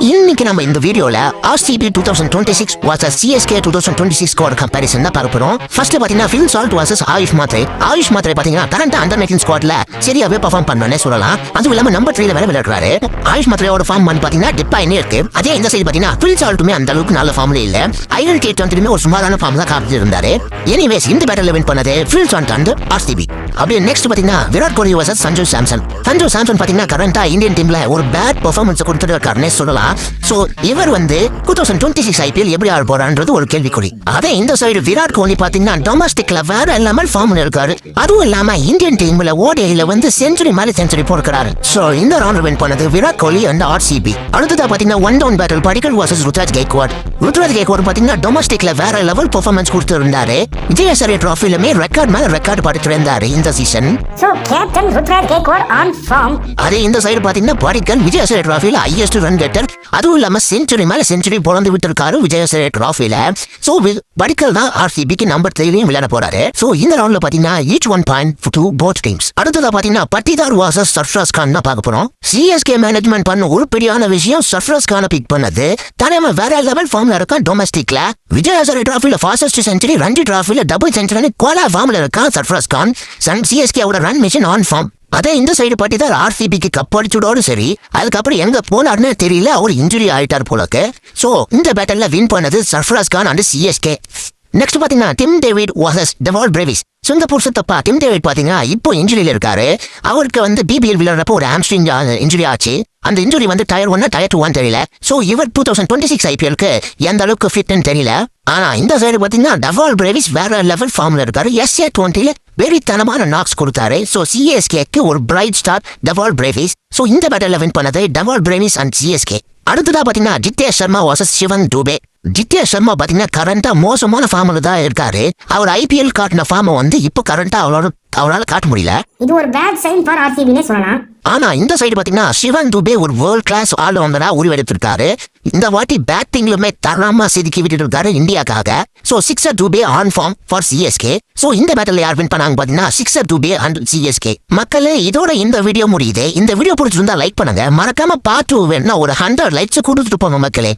இன்னைக்கு நம்ம இந்த வீடியோல RCB 2026 vs CSK 2026 squad comparison தான் பார்க்க போறோம். ஃபர்ஸ்ட் பாத்தீங்கன்னா Phil Salt vs AYUSH Mhatre பாத்தீங்கன்னா கரண்ட் அண்டர் 19 ஸ்குவாட்ல சரியாவே பெர்ஃபார்ம் பண்ணனே சொல்லலாம். அதுவும் இல்லாம நம்பர் 3ல வேற விளையாடுறாரு. ஆயுஷ் மாத்ரேயோட ஃபார்ம் வந்து பாத்தீங்கன்னா டிப்பாயினே இருக்கு. அதே இந்த சைடு பாத்தீங்கன்னா ஃபில் சால்ட்டுமே அந்த அளவுக்கு நல்ல ஃபார்ம்ல இல்ல. ஐரன் கேட் வந்துமே ஒரு சுமாரான ஃபார்ம் தான் காமிச்சிட்டு இருந்தாரு. எனிவேஸ் இந்த பேட்டல்ல வின் பண்ணது ஃபில் சால்ட் அண்ட் RCB. அப்படியே நெக்ஸ்ட் பாத்தீங்கன்னா விராட் கோலி vs சஞ்சு சாம்சன் பாத்தீங்கன்னா கரண்டா இந்தியன் டீம்ல ஒரு பேட் பெர்ஃபார்மன்ஸ் கொடுத்துட்டு இருக்காருன்னே சொல்லலாம். சோ இவர் வந்து 2026 IPL எப்படி ஆட போறான்றது ஒரு கேள்விக்குறி. அதே இந்த சைடு விராட் கோலி பாத்தீங்கன்னா டொமஸ்டிக்ல வேற இல்லாமல் ஃபார்ம்ல இருக்காரு. அதுவும் இல்லாம இந்தியன் டீம்ல ஓடிஐல வந்து செஞ்சுரி மேல செஞ்சுரி போடுறாரு. சோ இந்த ரவுண்ட் வின் பண்ணது விராட் கோலி அண்ட் RCB. அடுத்ததா பாத்தீங்கன்னா one down battle Padikkal vs Ruturaj Gaikwad பாத்தீங்கன்னா டொமஸ்டிக்ல வேற லெவல் பெர்ஃபார்மன்ஸ் கொடுத்து இருந்தாரு. விஜயசரே டிராஃபிலுமே ரெக்கார்ட் மேல ரெக்கார்ட் படிட்டு இருந்தாரு இந்த சீசன். So captain Ruturaj Gaikwad on form. அதே இந்த சைடு பாத்தீங்கன்னா படிக்கல் விஜயசரே டிராஃபில ஹையஸ்ட் ரன் கெட்டர், அதுவும் இல்லாம செஞ்சுரி மேல செஞ்சுரி பொழந்து விட்டு இருக்காரு விஜயசரே டிராஃபில. சோ படிக்கல் தான் RCBக்கு நம்பர் 3லயும் விளையாட போறாரு. சோ இந்த ரவுண்ட்ல பாத்தீங்கன்னா each 1 point to both teams. அடுத்ததா பாத்தீங்கன்னா பட்டிதார் vs சர்ஃப்ராஸ் கான் தான் பார்க்க போறோம். CSK மேனேஜ்மெண்ட் பண்ண ஒரு பெரியான விஷயம் சர்ஃப்ராஸ் கானை பிக் பண்ணது. தானே வேற லெவல் ஃபார்ம்ல இருக்கான் டொமஸ்டிக்ல. விஜயசரே டிராஃபில ஃபாஸ்டஸ்ட் செஞ்சுரி, ரஞ்சி டிராஃபில டபுள் செஞ்சுரி கோலா ஃபார்ம்ல இருக்கான் சர்ஃப்ராஸ் கான். CSK ஓட ரன் மிஷின் ஆன் ஃபார்ம். அதே இந்த சைடு பட்டிதார் RCBக்கு கப் அடிச்சுடோடு சரி, அதுக்கப்புறம் எங்க போனார்னு தெரியல, அவர் இன்ஜுரி ஆயிட்டார் போலக்கு. சோ இந்த பேட்டல்ல வின் பண்ணது Sarfaraz Khan and CSK. Next பாத்தீங்கன்னா Tim David vs Dewald Brevis. Singapore சித்தப்பா டிம் டேவிட் பாத்தீங்கன்னா இப்போ இன்ஜுரியில இருக்காரு. அவருக்கு வந்து BBL விளையாடுறப்போ ஒரு ஹாம்ஸ்ட்ரிங் இன்ஜுரி ஆச்சு. அந்த இன்ஜுரி வந்து டயர் 1 டயர் 2 தெரியல. சோ இவர் 2026 IPLக்கு எந்த அளவுக்கு ஃபிட்னு தெரியல. ஆனா இந்த சைடு பாத்தீங்கன்னா டெவால் பிரேவிஸ் வேற லெவல் ஃபார்ம்ல இருக்காரு. SA20ல வெறித்தனமான நாக்ஸ் கொடுத்தாரு. சோ CSKக்கு ஒரு bright star Dewald Brevis. So இந்த பேட்டல்ல வின் பண்ணது டெவால் பிரேவிஸ் அண்ட் CSK. அடுத்ததா பாத்தீங்கன்னா ஜித்தேஷ் சர்மா vs சிவன் துபே. ஜித்தேஷ் சர்மா பாத்தீங்கன்னா கரண்டா மோசமான ஃபார்ம்ல தான் இருக்காரு. அவர் IPL காட்டின ஃபார்ம் வந்து இப்போ கரண்டா அவரால காட்ட முடியல. இது ஒரு பேட் சைன் ஃபார் RCB னே சொல்லலாம். ஆனா இந்த சைடு பாத்தீங்கன்னா சிவன் துபே ஒரு வேர்ல்ட் கிளாஸ் ஆல்ரவுண்டரா உருவெடுத்திருக்காரு. இந்த வாட்டி பேட்டிங்லுமே தரமா செதுக்கி விட்டுட்டு இருக்காரு இந்தியாக்காக. So sixer Dube on form for CSK. So இந்த பேட்டில் யார் வின் பண்ணாங்க பாத்தீங்கன்னா சிக்ஸர் துபே அண்ட் CSK. மக்களே இதோட இந்த வீடியோ முடியுது. இந்த வீடியோ பிடிச்சிருந்தா லைக் பண்ணுங்க. மறக்காம பார்ட் 2 வேணும்னா ஒரு 100 லைக்ஸ் கொடுத்துட்டு போங்க மக்களே.